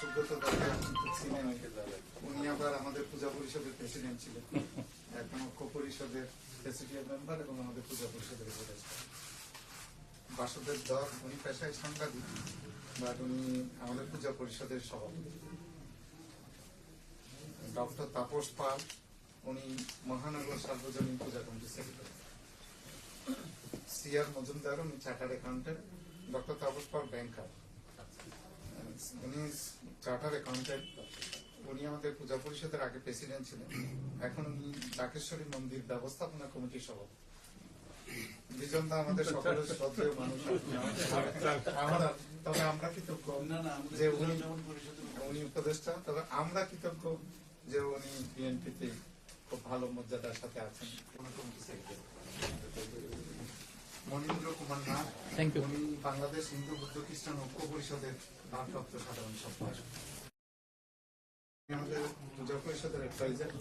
সুব্রত দত্ত ছিলেন, উনি আবার আমাদের পূজা পরিষদের প্রেসিডেন্ট ছিলেন, এখন ঐক্য পরিষদের প্রেসিডেন্ট মেম্বার এবং আমাদের পূজা পরিষদের উপদেষ্টা। বাসুদেব ধর উনি পেশায় সাংবাদিক, বাট উনি আমাদের পূজা পরিষদের সভাপতি। ডক্টর তাপস পাল উনি মহানগর সার্বজনীন পূজা কমিটির সেক্রেটারি। সিআর মজুমদার উনি chartered accountant. Doctor Tapas Pal ব্যাংকার, উনি চার্টার্ড অ্যাকাউন্টেন্ট। উনি আমাদের পূজা পরিষদের আগে প্রেসিডেন্ট ছিলেন, এখন উনি ডাকেশ্বরী মন্দির ব্যবস্থাপনা কমিটির সভাপতি। বিজন দা আমাদের সকলের শ্রদ্ধেয় মানুষ, তবে আমরা কৃতজ্ঞ যে উনি উপদেষ্টা, তবে আমরা কৃতজ্ঞ যে উনি বিএনপিতে খুব ভালো মর্যাদার সাথে আছেন। মনীন্দ্র কুমার নাথ উনি বাংলাদেশ হিন্দু বৌদ্ধ খ্রিস্টান ঐক্য পরিষদের ভারপ্রাপ্ত সাধারণ সম্পাদক, আমাদের পূজা পরিষদের অ্যাডভাইজার।